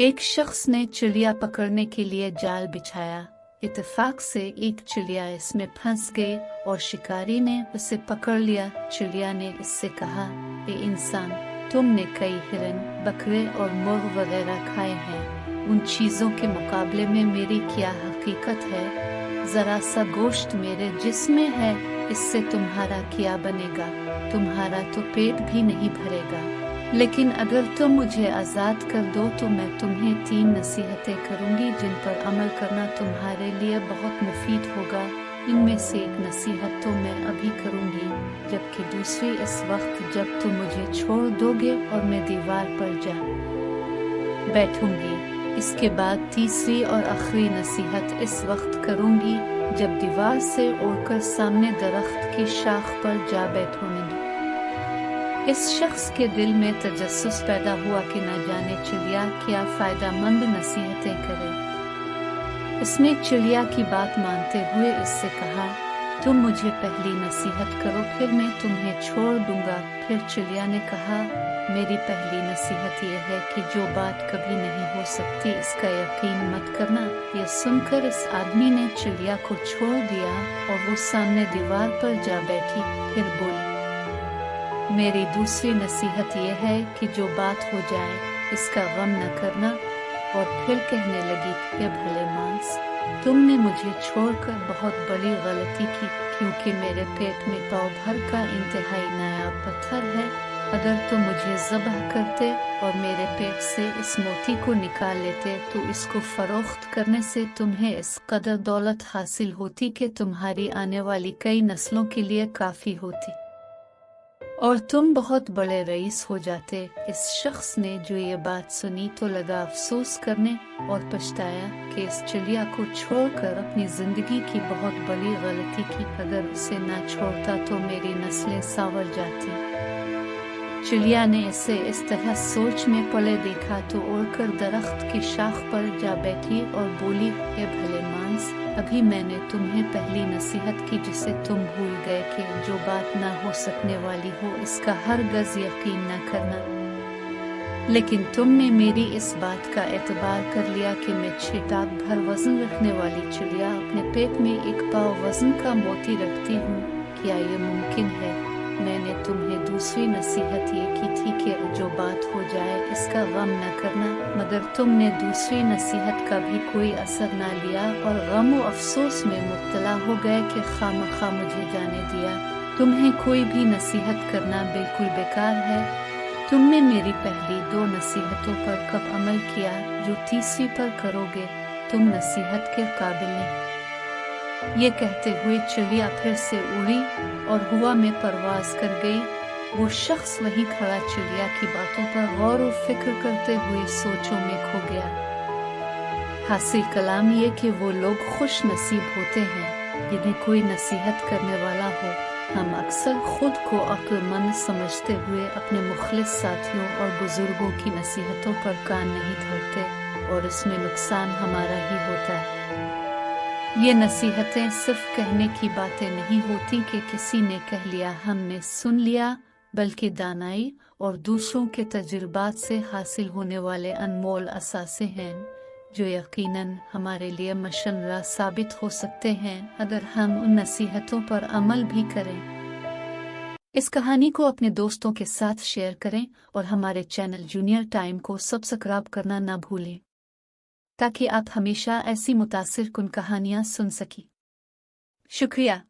एक शख्स ने चिड़िया पकड़ने के लिए जाल बिछाया। इत्तेफाक से एक चिड़िया इसमें फंस गई और शिकारी ने उसे पकड़ लिया। चिड़िया ने इससे कहा, ए इंसान, तुमने कई हिरन, बकरे और मुर्ग वगैरह खाए हैं, उन चीज़ों के मुकाबले में मेरी क्या हकीकत है? ज़रा सा गोश्त मेरे जिस्म में है, इससे तुम्हारा क्या बनेगा? तुम्हारा तो पेट भी नहीं भरेगा। लेकिन अगर तुम मुझे आज़ाद कर दो तो मैं तुम्हें 3 नसीहतें करूंगी जिन पर अमल करना तुम्हारे लिए बहुत मुफीद होगा। इनमें से एक नसीहत तो मैं अभी करूंगी, जबकि दूसरी इस वक्त जब तुम मुझे छोड़ दोगे और मैं दीवार पर जा बैठूंगी। इसके बाद तीसरी और आखिरी नसीहत इस वक्त करूंगी जब दीवार से उड़कर सामने दरख्त की शाख पर जा बैठूंगी। इस शख्स के दिल में तजस्सुस पैदा हुआ कि न जाने चिड़िया क्या फायदेमंद नसीहतें करे। इसने चिड़िया की बात मानते हुए इससे कहा, तुम मुझे पहली नसीहत करो, फिर मैं तुम्हें छोड़ दूंगा। फिर चिड़िया ने कहा, मेरी पहली नसीहत यह है कि जो बात कभी नहीं हो सकती इसका यकीन मत करना। यह सुनकर इस आदमी ने चिड़िया को छोड़ दिया और वो सामने दीवार पर जा बैठी। फिर बोली, मेरी दूसरी नसीहत यह है कि जो बात हो जाए इसका गम न करना। और फिर कहने लगी, हे भले मांस, तुमने मुझे छोड़कर बहुत बड़ी गलती की, क्योंकि मेरे पेट में पाव भर का इंतहाई नायाब पत्थर है। अगर तुम मुझे ज़ब्ह करते और मेरे पेट से इस मोती को निकाल लेते तो इसको फरोख्त करने से तुम्हें इस कदर दौलत हासिल होती कि तुम्हारी आने वाली कई नस्लों के लिए काफ़ी होती और तुम बहुत बड़े रईस हो जाते। इस शख्स ने जो ये बात सुनी तो लगा अफसोस करने और पछताया कि इस चिड़िया को छोड़कर अपनी जिंदगी की बहुत बड़ी गलती की। अगर उसे ना छोड़ता तो मेरी नस्लें सांवर जाती। चिड़िया ने इसे इस तरह सोच में पड़े देखा तो उड़कर दरख्त की शाख पर जा बैठी और बोली, हे भले मांस, अभी मैंने तुम्हें पहली नसीहत की जिसे तुम भूल गए कि जो बात ना हो सकने वाली हो इसका हरगज़ यकीन न करना। लेकिन तुमने मेरी इस बात का एतबार कर लिया कि मैं 6 टाक भर वजन रखने वाली चिड़िया अपने पेट में 1 पाव वजन का मोती रखती हूँ। क्या ये मुमकिन है? मैंने तुम्हें दूसरी नसीहत ये की थी कि जो बात हो जाए इसका गम न करना, मगर तुमने दूसरी नसीहत का भी कोई असर न लिया और गम व अफसोस में मुब्तला हो गए कि खामखा मुझे जाने दिया। तुम्हें कोई भी नसीहत करना बिल्कुल बेकार है। तुमने मेरी पहली 2 नसीहतों पर कब अमल किया? जो तीसरी पर करोगे तुम नसीहत के काबिल नहीं। ये कहते हुए चिड़िया फिर से उड़ी और हवा में परवाज कर गई। वो शख्स वहीं खड़ा चिड़िया की बातों पर गौर और फिक्र करते हुए सोचों में खो गया। हासिल कलाम ये कि वो लोग खुश नसीब होते हैं जिन्हें कोई नसीहत करने वाला हो। हम अक्सर खुद को अक्लमंद समझते हुए अपने मुखलिस साथियों और बुजुर्गों की नसीहतों पर कान नहीं धरते और इसमें नुकसान हमारा ही होता है। ये नसीहतें सिर्फ कहने की बातें नहीं होती कि किसी ने कह लिया हमने सुन लिया, बल्कि दानाई और दूसरों के तजुर्बात से हासिल होने वाले अनमोल असासे हैं जो यकीनन हमारे लिए मशनरा साबित हो सकते हैं अगर हम उन नसीहतों पर अमल भी करें। इस कहानी को अपने दोस्तों के साथ शेयर करें और हमारे चैनल जूनियर टाइम को सब्सक्राइब करना ना भूलें ताकि आप हमेशा ऐसी मुतासिर कुन कहानियाँ सुन सकें। शुक्रिया।